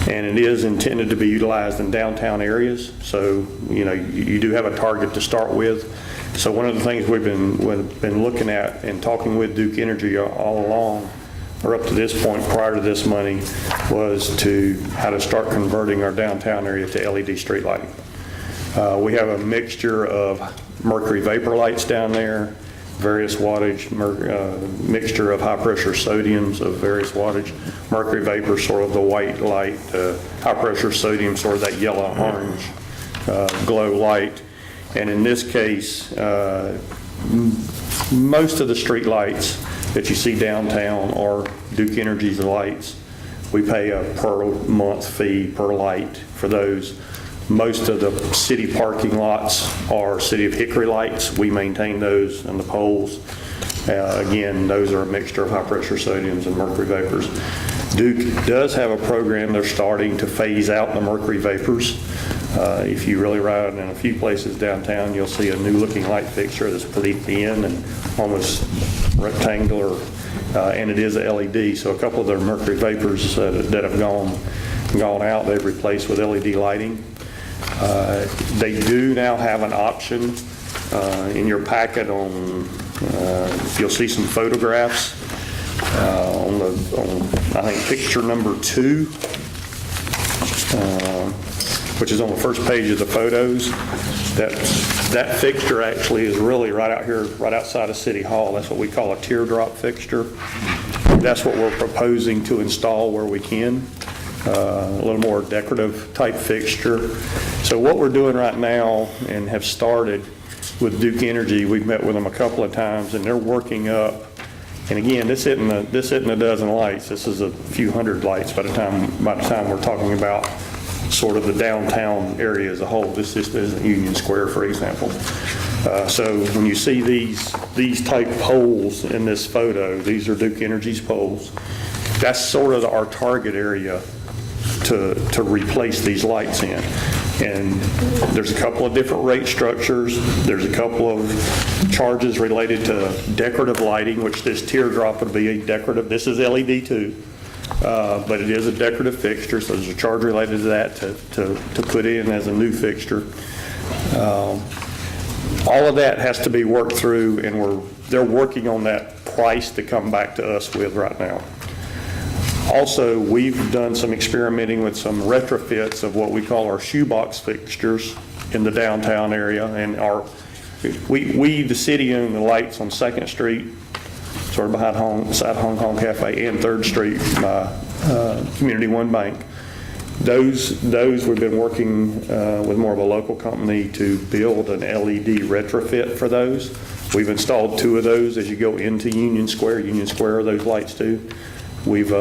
and it is intended to be utilized in downtown areas. So, you do have a target to start with. So one of the things we've been looking at and talking with Duke Energy all along, or up to this point prior to this money, was how to start converting our downtown area to LED street lighting. We have a mixture of mercury vapor lights down there, various wattage, mixture of high pressure sodiums of various wattage, mercury vapor, sort of the white light, high pressure sodium, sort of that yellow orange glow light. And in this case, most of the street lights that you see downtown are Duke Energy's lights. We pay a per month fee per light for those. Most of the city parking lots are City of Hickory lights. We maintain those and the poles. Again, those are a mixture of high pressure sodiums and mercury vapors. Duke does have a program. They're starting to phase out the mercury vapors. If you really ride in a few places downtown, you'll see a new looking light fixture that's pretty thin and almost rectangular, and it is a LED. So a couple of their mercury vapors that have gone out, they've replaced with LED lighting. They do now have an option in your packet on, you'll see some photographs on I think picture number 2, which is on the first page of the photos. That fixture actually is really right out here, right outside of City Hall. That's what we call a teardrop fixture. That's what we're proposing to install where we can. A little more decorative type fixture. So what we're doing right now and have started with Duke Energy, we've met with them a couple of times and they're working up. And again, this isn't a dozen lights. This is a few hundred lights by the time we're talking about sort of the downtown area as a whole. This just isn't Union Square, for example. So when you see these type poles in this photo, these are Duke Energy's poles. That's sort of our target area to replace these lights in. And there's a couple of different rate structures. There's a couple of charges related to decorative lighting, which this teardrop would be a decorative. This is LED too, but it is a decorative fixture, so there's a charge related to that to put in as a new fixture. All of that has to be worked through, and they're working on that price to come back to us with right now. Also, we've done some experimenting with some retrofits of what we call our shoebox fixtures in the downtown area. And we the city, own the lights on 2nd Street sort of beside Hong Kong Cafe, and 3rd Street by Community One Bank. Those we've been working with more of a local company to build an LED retrofit for those. We've installed 2 of those as you go into Union Square. Union Square are those lights too. We've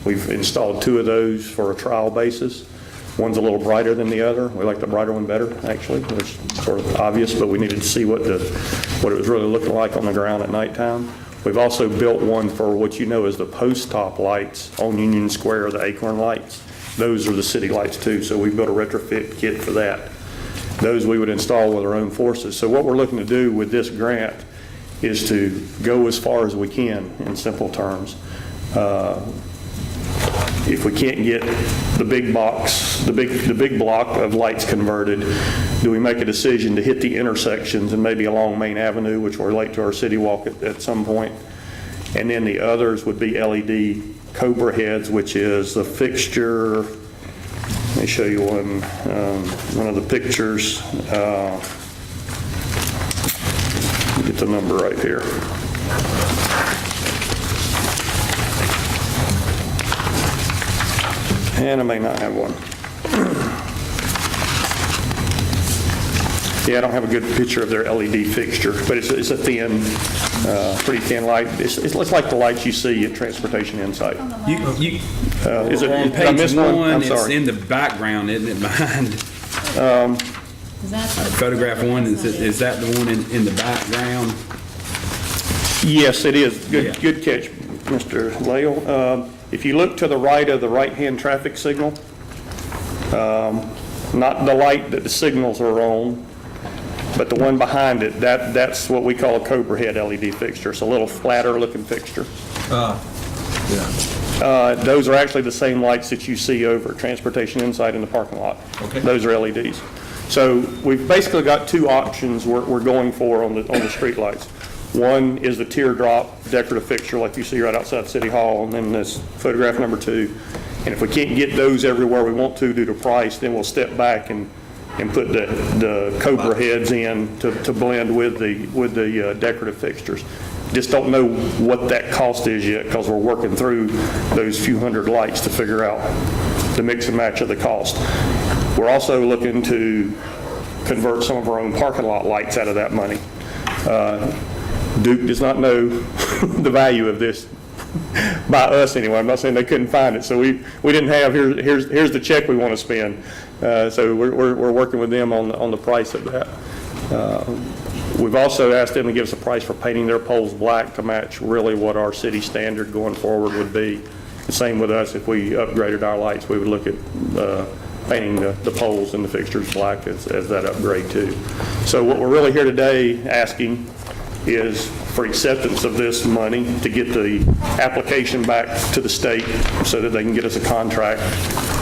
installed 2 of those for a trial basis. One's a little brighter than the other. We like the brighter one better, actually. It's sort of obvious, but we needed to see what it was really looking like on the ground at nighttime. We've also built one for what you know as the post top lights on Union Square, the acorn lights. Those are the city lights too, so we built a retrofit kit for that. Those we would install with our own forces. So what we're looking to do with this grant is to go as far as we can, in simple terms. If we can't get the big box, the big block of lights converted, do we make a decision to hit the intersections and maybe along Main Avenue, which will relate to our city walk at some point? And then the others would be LED Cobra heads, which is the fixture. Let me show you one of the pictures. Get the number right here. And I may not have one. Yeah, I don't have a good picture of their LED fixture, but it's a thin, pretty thin light. It's like the lights you see at Transportation Insight. Is it on did I miss page one? 1? I'm It's sorry. in the background, isn't it, behind? Is that Photograph 1, is that the one in the background? Yes, it is. Yeah. Good catch, Mr. Lael. If you look to the right of the right-hand traffic signal, not the light that the signals are on, but the one behind it, that's what we call a Cobra head LED fixture. It's a little flatter looking fixture. Those are actually the same lights that you see over at Transportation Insight in the parking lot. Okay. Those are LEDs. So we've basically got 2 options we're going for on the street lights. One is the teardrop decorative fixture like you see right outside City Hall, and then this photograph number 2. And if we can't get those everywhere we want to due to price, then we'll step back and put the Cobra heads in to blend with the decorative fixtures. Just don't know what that cost is yet because we're working through those few hundred lights to figure out the mix and match of the cost. We're also looking to convert some of our own parking lot lights out of that money. Duke does not know the value of this by us anyway. I'm not saying they couldn't find it, so we didn't have here's the check we want to spend. So we're working with them on the price of that. We've also asked them to give us a price for painting their poles black to match really what our city standard going forward would be. The same with us, if we upgraded our lights, we would look at painting the poles and the fixtures black as that upgrade too. So what we're really here today asking is for acceptance of this money to get the application back to the state so that they can get us a contract.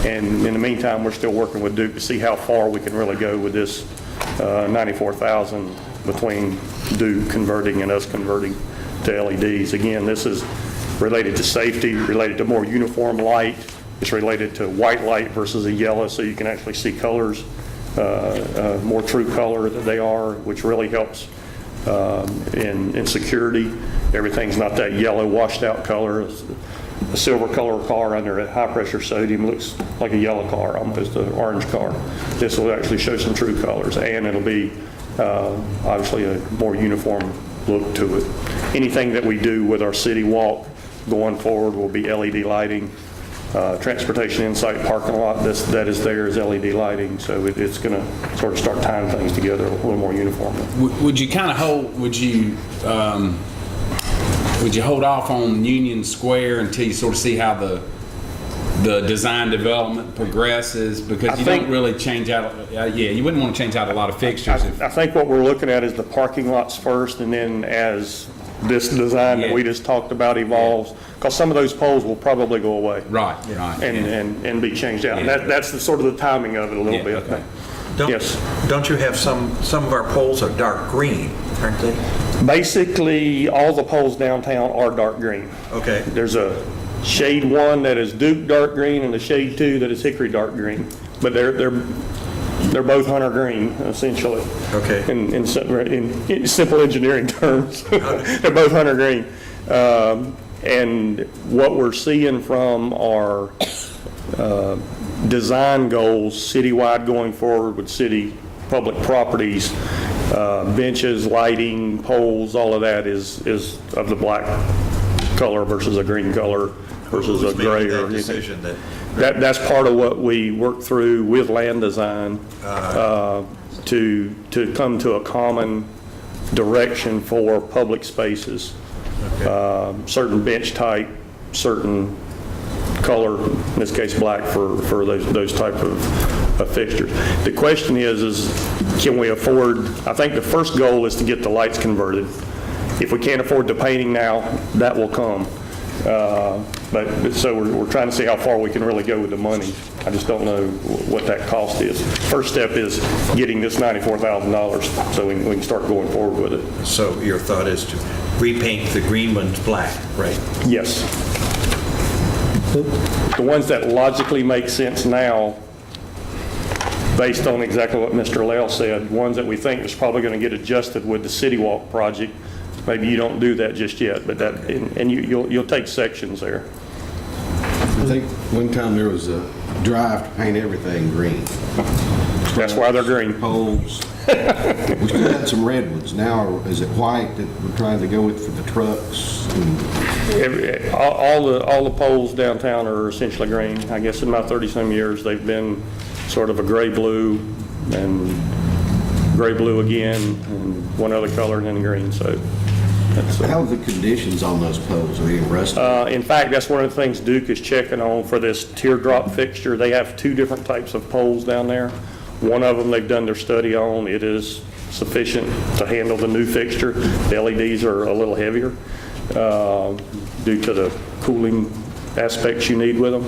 And in the meantime, we're still working with Duke to see how far we can really go with this $94,000 between Duke converting and us converting to LEDs. Again, this is related to safety, related to more uniform light. It's related to white light versus a yellow, so you can actually see colors, more true color that they are, which really helps in security. Everything's not that yellow washed out color. A silver color car under a high pressure sodium looks like a yellow car, almost an orange car. This will actually show some true colors, and it'll be obviously a more uniform look to it. Anything that we do with our city walk going forward will be LED lighting. Transportation Insight parking lot that is there is LED lighting, so it's going to sort of start tying things together a little more uniformly. Would you kind of would you hold off on Union Square until you sort of see how the design development progresses? Because you don't really change out, you wouldn't want to change out a lot of fixtures. I think what we're looking at is the parking lots first, and then as this design that we just talked about evolves, because some of those poles will probably go away. Right. And be changed out. And that's the sort of the timing of it a little bit. Okay. Yes. Don't you have some of our poles are dark green, aren't they? Basically, all the poles downtown are dark green. Okay. There's a shade 1 that is Duke dark green and a shade 2 that is Hickory dark green. But they're both hunter green, essentially. Okay. In simple engineering terms, they're both hunter green. And what we're seeing from our design goals citywide going forward with city public properties, benches, lighting, poles, all of that is of the black color versus a green color versus a gray or anything. That's part of what we worked through with land design to come to a common direction for public spaces. Certain bench type, certain color, in this case black, for those type of fixtures. The question is can we afford, I think the first goal is to get the lights converted. If we can't afford the painting now, that will come. So we're trying to see how far we can really go with the money. I just don't know what that cost is. First step is getting this $94,000 so we can start going forward with it. So your thought is to repaint the green ones black, right? Yes. The ones that logically make sense now, based on exactly what Mr. Lale said, ones that we think is probably going to get adjusted with the City Walk project, maybe you don't do that just yet, but that, and you'll take sections there. I think one time there was a drive to paint everything green. That's why they're green. Poles. We still had some red ones. Now, is it white that we're trying to go with for the trucks? All the poles downtown are essentially green. I guess in my 30-some years, they've been sort of a gray-blue and gray-blue again, and one other color, and then green. So that's how are the conditions on those poles? Are they rusted? In fact, that's one of the things Duke is checking on for this teardrop fixture. They have two different types of poles down there. One of them they've done their study on. It is sufficient to handle the new fixture. The LEDs are a little heavier due to the cooling aspects you need with them.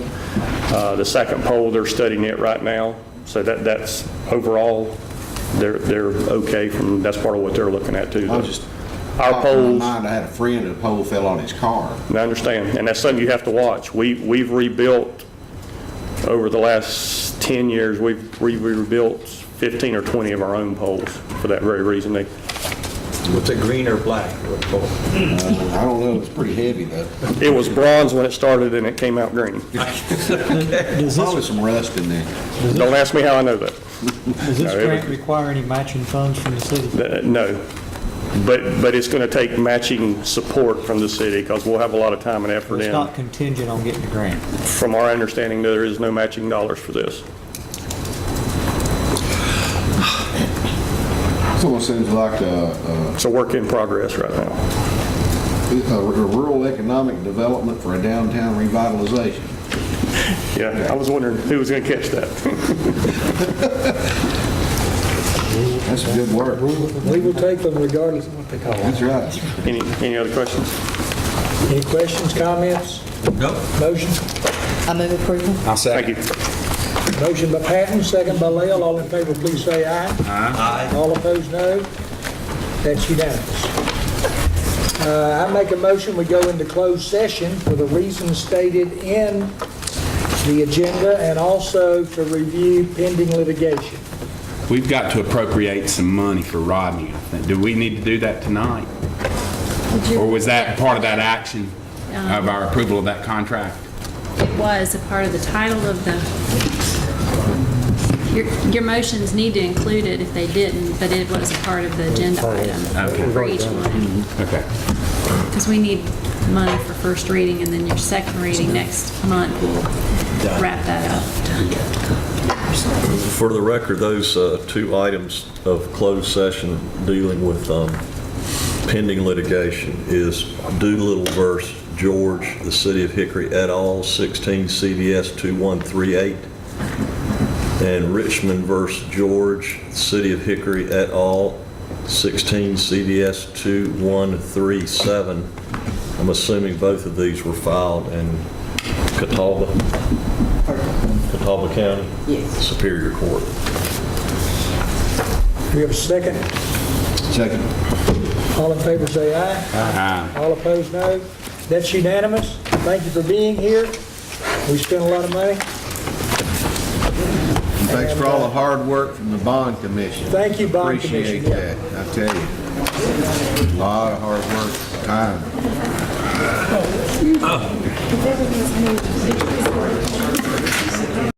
The second pole, they're studying it right now. So that's overall, they're okay from, that's part of what they're looking at too. Our poles. I had a friend, a pole fell on his car. I understand, and that's something you have to watch. We've rebuilt over the last 10 years. We've rebuilt 15 or 20 of our own poles for that very reason. What's it, green or black? I don't know. It's pretty heavy though. It was bronze when it started, and it came out green. There's probably some rust in there. Don't ask me how I know that. Does this grant require any matching funds from the city? No. But it's going to take matching support from the city because we'll have a lot of time and effort in. It's not contingent on getting the grant? From our understanding, there is no matching dollars for this. It almost seems like it's a work in progress right now. A rural economic development for a downtown revitalization. Yeah, I was wondering who was going to catch that. That's a good word. We will take them regardless of what they call it. That's right. Any other questions? Any questions, comments? No. Motion? I move approval. I'll second. Thank you. Motion by Patton, second by Lael. All in favor, please say aye. Aye. All opposed, no. That's unanimous. I make a motion, we go into closed session for the reasons stated in the agenda and also to review pending litigation. We've got to appropriate some money for Rodney, I think. Do we need to do that tonight? Or was that part of that action of our approval of that contract? It was a part of the title of the, your motions need to include it if they didn't, but it was a part of the agenda item for each one. Okay. Because we need money for first reading, and then your second reading next month will wrap that up. For the record, those two items of closed session dealing with pending litigation is Doolittle versus George, the City of Hickory et al., 16 CVS 2138, and Richmond versus George, the City of Hickory et al., 16 CVS 2137. I'm assuming both of these were filed in Catawba County? Yes. Superior Court. Do we have a second? Second. All in favor say aye. Aye. All opposed, no. That's unanimous. Thank you for being here. We spent a lot of money. And thanks for all the hard work from the Bond Commission. Thank you, Bond Appreciate Commission. that, I tell you. A lot of hard work, time.